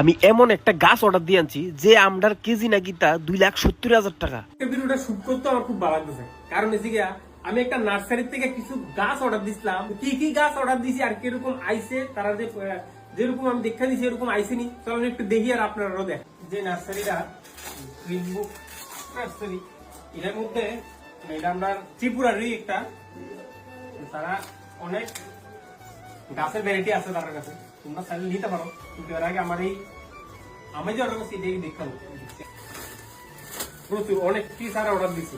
আমি এমন একটা গাছ অর্ডার দিয়ে আনছি যে আমরার কেজি নাকি তা 2,70,000 টাকা। ভিডিওটা শুট করতে আমার খুব ভালো লাগতেছে, কারণ এসে গিয়া আমি একটা নার্সারি থেকে কিছু গাছ অর্ডার দিছিলাম। কি কি গাছ অর্ডার দিছি আর কিরকম আইছে, তারা যে যেরকম আমি দেখা দিছি এরকম আইসেনি, চলো আমি একটু দেখি আর আপনারাও দেখ। যে নার্সারিটা গ্রিনবুক নার্সারি, এটার মধ্যে এটা আমরা ত্রিপুরারই একটা, তারা অনেক গাছের ভ্যারাইটি আছে তার কাছে, তোমরা চাইলে নিতে পারো। কিন্তু এর আগে আমার এই আমি যে অর্ডার করছি এটাই দেখতাম, প্রচুর অনেক কি সারা অর্ডার দিচ্ছি।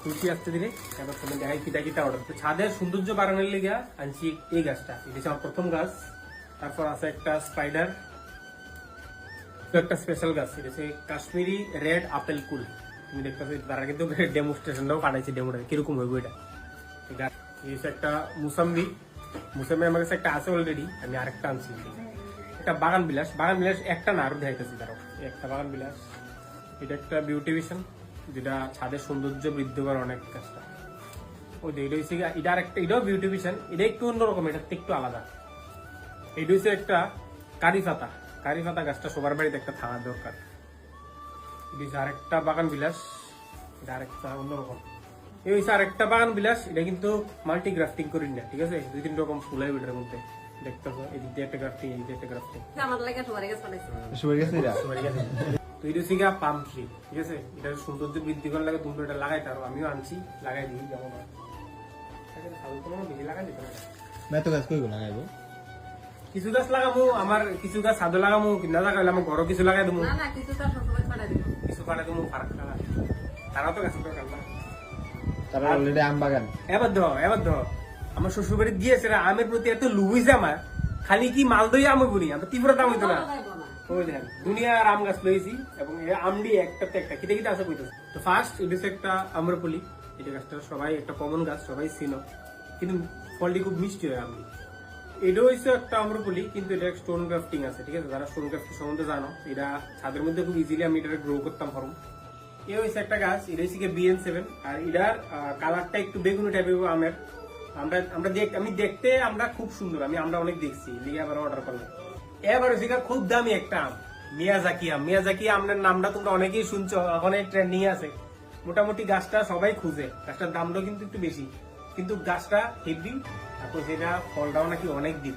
খুশি আসতে দিলে এবার তোমার দেখাই কিটা কিটা অর্ডার। ছাদের সৌন্দর্য বাড়ানোর লেগে আনছি এই গাছটা, এটা হচ্ছে আমার প্রথম গাছ। তারপর আছে একটা স্পাইডার, একটা স্পেশাল গাছ, এটা হচ্ছে কাশ্মীরি রেড আপেল কুল। তুমি দেখতে পাচ্ছি তারা কিন্তু ডেমোস্ট্রেশনটাও পাঠাইছি, ডেমোটা কিরকম হইব এটা। একটা মুসাম্বি, মুসাম্বি আমার কাছে একটা আছে অলরেডি, আমি আরেকটা আনছি। একটা বাগান বিলাস, বাগান বিলাস একটা না আরো দেখাইতেছি তারও একটা বাগান বিলাস। এটা একটা বিউটিভিশন, যেটা ছাদের সৌন্দর্য বৃদ্ধি করার অনেক কাজটা। ওই যে এটা হচ্ছে এটা আরেকটা, এটাও বিউটিভিশন, এটা একটু অন্যরকম, এটা একটু আলাদা। এটা হচ্ছে একটা কারি পাতা, কারি পাতা গাছটা সবার বাড়িতে একটা থাকার দরকার। এটা হচ্ছে আরেকটা বাগান বিলাস, এটা আরেকটা অন্যরকম। এই হচ্ছে আরেকটা বাগান বিলাস, এটা কিন্তু মাল্টি গ্রাফটিং করি না, ঠিক আছে? 2-3 রকম ফুল হয় ওটার মধ্যে, দেখতেছো এদিক দিয়ে একটা গ্রাফটিং, এদিক দিয়ে একটা গ্রাফটিং। আমার লাগে সবারই গাছ বানাইছে। সবাই গেছে এটা তো এটা হচ্ছে গিয়া পাম ট্রি, ঠিক আছে? এটা সৌন্দর্য বৃদ্ধি করার লাগে তোমরা এটা লাগাইতে পারো, আমিও আনছি, লাগাই দিই যেমন হয়। বেশি লাগাই দিতে পারো। मैं तो गाছ কইব লাগাইবো, কিছু গাছ লাগাবো, আমার কিছু গাছ ছাদে লাগাবো, কিনা লাগাইলে আমার ঘরও কিছু লাগাই দেবো, না না কিছু তার সবসময় বানাই দিব। কিছু পাঠাই দেবো ফারাক খাওয়া। তারাও তো গাছের দরকার না। তারপর অলরেডি আম বাগান। এবার ধর আমার শ্বশুর বাড়ি দিয়েছে আমের প্রতি এত লুইছে আমার, খালি কি মালদই আম বুনি, আমরা তীব্র দাম হইতো না। ওই দেখেন দুনিয়ার আম গাছ লইছি, এবং আমডি একটাতে একটা কিতে কিতে আছে কইতেছে। তো ফার্স্ট এটা হচ্ছে একটা আম্রপলি, এটা গাছটা সবাই একটা কমন গাছ, সবাই চিনো, কিন্তু ফলটি খুব মিষ্টি হয় আমডি। এটাও হচ্ছে একটা আম্রপলি, কিন্তু এটা স্টোন গ্রাফটিং আছে, ঠিক আছে? যারা স্টোন গ্রাফটিং সম্বন্ধে জানো, এটা ছাদের মধ্যে খুব ইজিলি আমি এটা গ্রো করতাম ফরম। এ হচ্ছে একটা গাছ, এটা হচ্ছে BN7, আর এটার কালারটা একটু বেগুনি টাইপের আমের। আমি দেখতে আমরা খুব সুন্দর, আমরা অনেক দেখছি, লিগে আবার অর্ডার করলাম। এবার হচ্ছে খুব দামি একটা আম, মিয়াজাকি আম। মিয়াজাকি আমের নামটা তোমরা অনেকেই শুনছো, এখন ট্রেন্ডিং আছে। মোটামুটি গাছটা সবাই খুঁজে, গাছটার দামটাও কিন্তু একটু বেশি, কিন্তু গাছটা হেভি, তারপর যেটা ফলটাও নাকি অনেক দিন।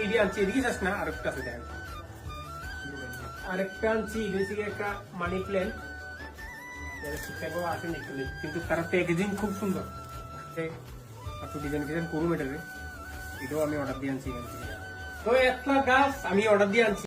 এটি আনছি, এদিকে চাস না, আরেকটা আছে দেখ, আরেকটা আনছি, এটা হচ্ছে একটা মানি প্ল্যান্ট, আসেনি কিন্তু তার প্যাকেজিং খুব সুন্দর। ডিজাইন করুম এটারে, এটাও আমি অর্ডার দিয়ে আনছি। তো একটা গাছ আমি অর্ডার দিয়ে আনছি।